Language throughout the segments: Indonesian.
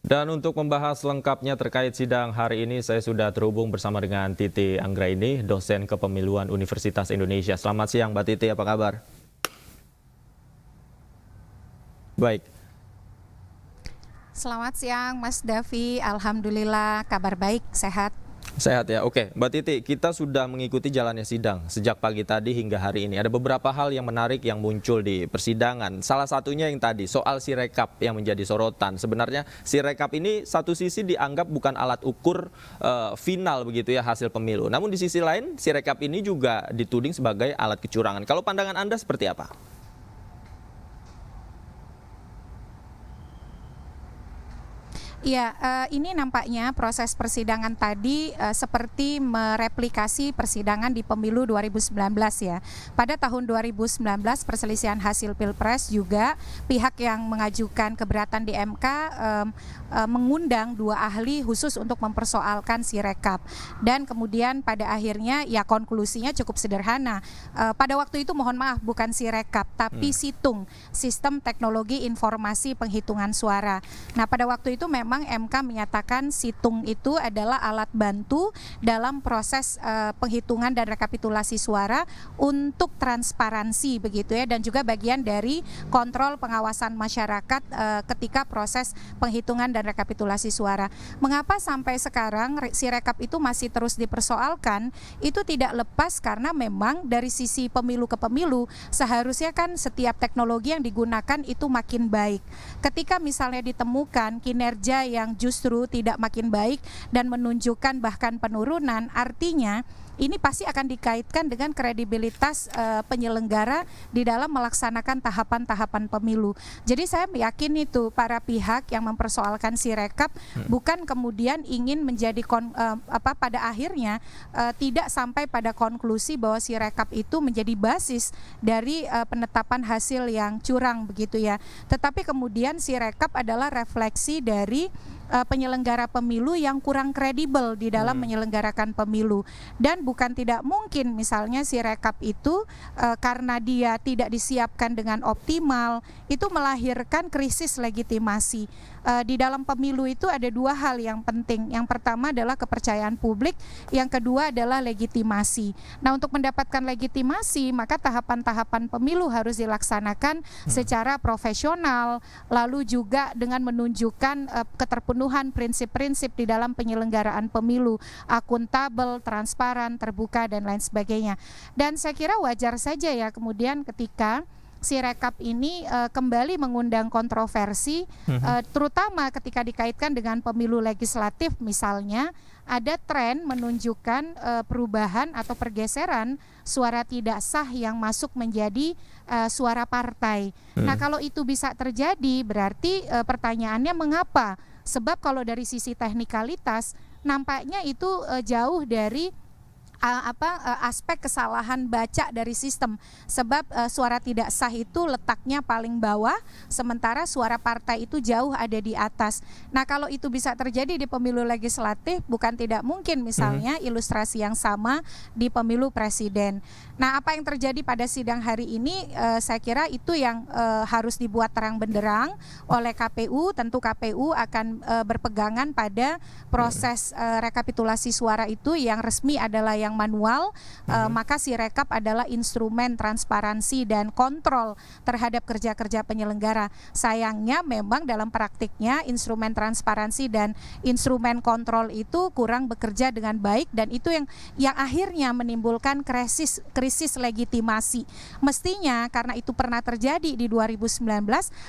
Dan untuk membahas lengkapnya terkait sidang hari ini, saya sudah terhubung bersama dengan Titi Anggraini, dosen kepemiluan Universitas Indonesia. Selamat siang, Mbak Titi, apa kabar? Baik. Selamat siang, Mas Davi. Alhamdulillah, kabar baik, sehat. Sehat ya, oke. Mbak Titi, kita sudah mengikuti jalannya sidang sejak pagi tadi hingga hari ini. Ada beberapa hal yang menarik yang muncul di persidangan. Salah satunya yang tadi, soal Sirekap yang menjadi sorotan. Sebenarnya Sirekap ini satu sisi dianggap bukan alat ukur final begitu ya hasil pemilu. Namun di sisi lain, Sirekap ini juga dituding sebagai alat kecurangan. Kalau pandangan Anda seperti apa? Ya, ini nampaknya proses persidangan tadi seperti mereplikasi persidangan di pemilu 2019 ya. Pada tahun 2019 perselisihan hasil Pilpres juga pihak yang mengajukan keberatan di MK mengundang 2 ahli khusus untuk mempersoalkan Sirekap. Dan kemudian pada akhirnya ya konklusinya cukup sederhana. Pada waktu itu mohon maaf bukan Sirekap tapi Situng, Sistem Teknologi Informasi Penghitungan Suara. Nah, pada waktu itu memang MK menyatakan Situng itu adalah alat bantu dalam proses penghitungan dan rekapitulasi suara untuk transparansi begitu ya, dan juga bagian dari kontrol pengawasan masyarakat ketika proses penghitungan dan rekapitulasi suara. Mengapa sampai sekarang Sirekap itu masih terus dipersoalkan? Itu tidak lepas karena memang dari sisi pemilu ke pemilu seharusnya kan setiap teknologi yang digunakan itu makin baik. Ketika misalnya ditemukan kinerja yang justru tidak makin baik dan menunjukkan bahkan penurunan, artinya ini pasti akan dikaitkan dengan kredibilitas penyelenggara di dalam melaksanakan tahapan-tahapan pemilu. Jadi saya yakin itu para pihak yang mempersoalkan Sirekap bukan kemudian ingin menjadi pada akhirnya tidak sampai pada konklusi bahwa Sirekap itu menjadi basis dari penetapan hasil yang curang begitu ya. Tetapi kemudian Sirekap adalah refleksi dari penyelenggara pemilu yang kurang kredibel di dalam menyelenggarakan pemilu. Dan bukan tidak mungkin misalnya Sirekap itu karena dia tidak disiapkan dengan optimal, itu melahirkan krisis legitimasi. Di dalam pemilu itu ada 2 hal yang penting. Yang pertama adalah kepercayaan publik, yang kedua adalah legitimasi. Nah, untuk mendapatkan legitimasi, maka tahapan-tahapan pemilu harus dilaksanakan secara profesional, lalu juga dengan menunjukkan keterpenuhan prinsip-prinsip di dalam penyelenggaraan pemilu, akuntabel, transparan, terbuka, dan lain sebagainya. Dan saya kira wajar saja ya kemudian ketika Sirekap ini kembali mengundang kontroversi, terutama ketika dikaitkan dengan pemilu legislatif misalnya, ada tren menunjukkan perubahan atau pergeseran suara tidak sah yang masuk menjadi suara partai. Nah, kalau itu bisa terjadi berarti pertanyaannya mengapa? Sebab kalau dari sisi teknikalitas nampaknya itu jauh dari aspek kesalahan baca dari sistem, sebab suara tidak sah itu letaknya paling bawah sementara suara partai itu jauh ada di atas. Nah, kalau itu bisa terjadi di pemilu legislatif, bukan tidak mungkin misalnya ilustrasi yang sama di pemilu presiden. Nah, apa yang terjadi pada sidang hari ini saya kira itu yang harus dibuat terang benderang oleh KPU. Tentu KPU akan berpegangan pada proses rekapitulasi suara itu yang resmi adalah yang manual, maka Sirekap adalah instrumen transparansi dan kontrol terhadap kerja-kerja penyelenggara. Sayangnya memang dalam praktiknya instrumen transparansi dan instrumen kontrol itu kurang bekerja dengan baik, dan itu yang akhirnya menimbulkan krisis legitimasi. Mestinya karena itu pernah terjadi di 2019,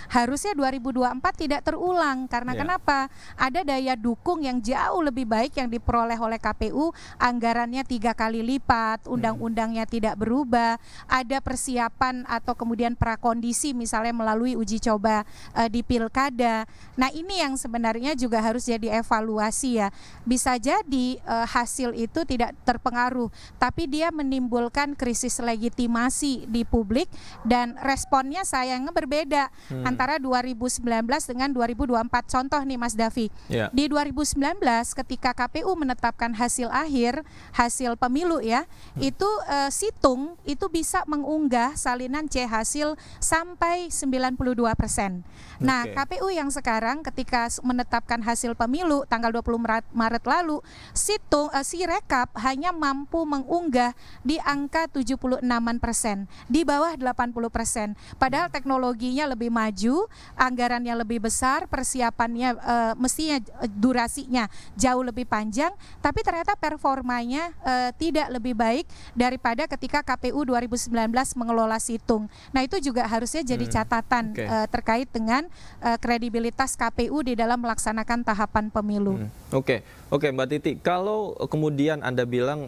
harusnya 2024 tidak terulang. Karena kenapa? Ada daya dukung yang jauh lebih baik yang diperoleh oleh KPU, anggarannya 3 kali lipat, undang-undangnya tidak berubah, ada persiapan atau kemudian prakondisi misalnya melalui uji coba di pilkada. Nah, ini yang sebenarnya juga harus jadi evaluasi ya. Bisa jadi hasil itu tidak terpengaruh, tapi dia menimbulkan krisis legitimasi di publik, dan responnya sayangnya berbeda antara 2019 dengan 2024. Contoh nih Mas Davi, di 2019 ketika KPU menetapkan hasil akhir, hasil hasil pemilu ya, itu situng itu bisa mengunggah salinan C hasil sampai 92%. Nah, Oke. KPU yang sekarang ketika menetapkan hasil pemilu tanggal 20 Maret lalu, Sirekap hanya mampu mengunggah di angka 76%, di bawah 80%. Padahal teknologinya lebih maju, anggarannya lebih besar, persiapannya mestinya durasinya jauh lebih panjang, tapi ternyata performanya tidak lebih baik daripada ketika KPU 2019 mengelola situng. Nah, itu juga harusnya jadi catatan Oke. terkait dengan kredibilitas KPU di dalam melaksanakan tahapan pemilu. Oke, Mbak Titi, kalau kemudian Anda bilang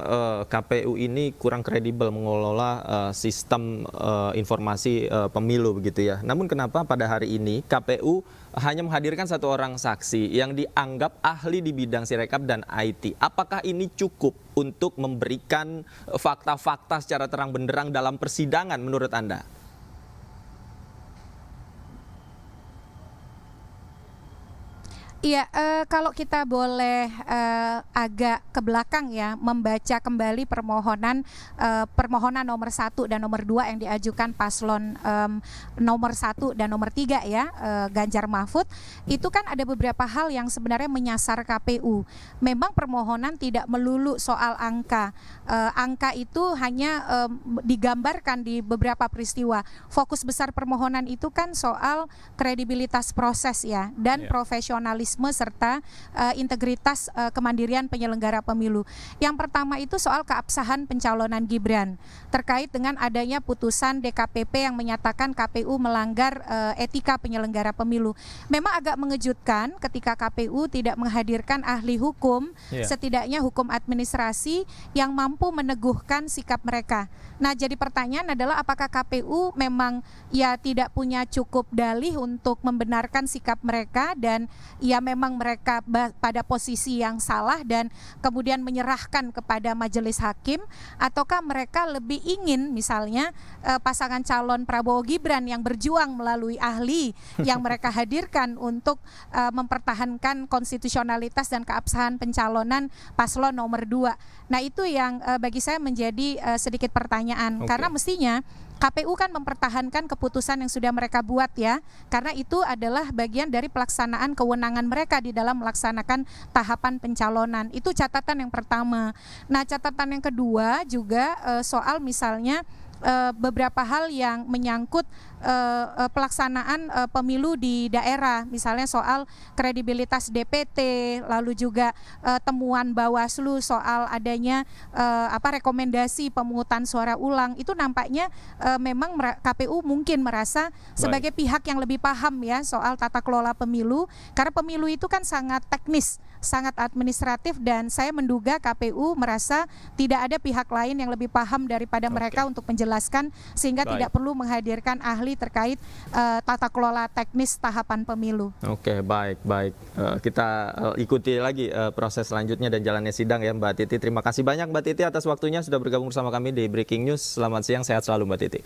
KPU ini kurang kredibel mengelola sistem informasi pemilu begitu ya. Namun kenapa pada hari ini KPU hanya menghadirkan satu orang saksi yang dianggap ahli di bidang Sirekap dan IT? Apakah ini cukup untuk memberikan fakta-fakta secara terang benderang dalam persidangan menurut Anda? Iya, kalau kita boleh agak ke belakang ya, membaca kembali permohonan nomor 1 dan nomor 2 yang diajukan paslon nomor 1 dan nomor 3 ya, Ganjar Mahfud, itu kan ada beberapa hal yang sebenarnya menyasar KPU. Memang permohonan tidak melulu soal angka. Angka itu hanya digambarkan di beberapa peristiwa. Fokus besar permohonan itu kan soal kredibilitas proses ya, dan profesionalisme serta integritas kemandirian penyelenggara pemilu. Yang pertama itu soal keabsahan pencalonan Gibran terkait dengan adanya putusan DKPP yang menyatakan KPU melanggar etika penyelenggara pemilu. Memang agak mengejutkan ketika KPU tidak menghadirkan ahli hukum, setidaknya hukum administrasi yang mampu meneguhkan sikap mereka. Nah, jadi pertanyaan adalah apakah KPU memang ya tidak punya cukup dalih untuk membenarkan sikap mereka dan ya memang mereka pada posisi yang salah dan kemudian menyerahkan kepada majelis hakim, ataukah mereka lebih ingin misalnya pasangan calon Prabowo Gibran yang berjuang melalui ahli yang mereka hadirkan untuk mempertahankan konstitusionalitas dan keabsahan pencalonan paslon nomor 2. Nah, itu yang bagi saya menjadi sedikit pertanyaan. Karena mestinya KPU kan mempertahankan keputusan yang sudah mereka buat ya, karena itu adalah bagian dari pelaksanaan kewenangan mereka di dalam melaksanakan tahapan pencalonan. Itu catatan yang pertama. Nah, catatan yang kedua juga soal misalnya beberapa hal yang menyangkut pelaksanaan pemilu di daerah, misalnya soal kredibilitas DPT, lalu juga temuan Bawaslu soal adanya rekomendasi pemungutan suara ulang. Itu nampaknya memang KPU mungkin merasa sebagai pihak yang lebih paham ya soal tata kelola pemilu, karena pemilu itu kan sangat teknis, sangat administratif, dan saya menduga KPU merasa tidak ada pihak lain yang lebih paham daripada mereka untuk menjelaskan, sehingga tidak perlu menghadirkan ahli terkait tata kelola teknis tahapan pemilu. Oke, baik. Kita ikuti lagi proses selanjutnya dan jalannya sidang ya, Mbak Titi. Terima kasih banyak Mbak Titi atas waktunya sudah bergabung bersama kami di Breaking News. Selamat siang, sehat selalu Mbak Titi.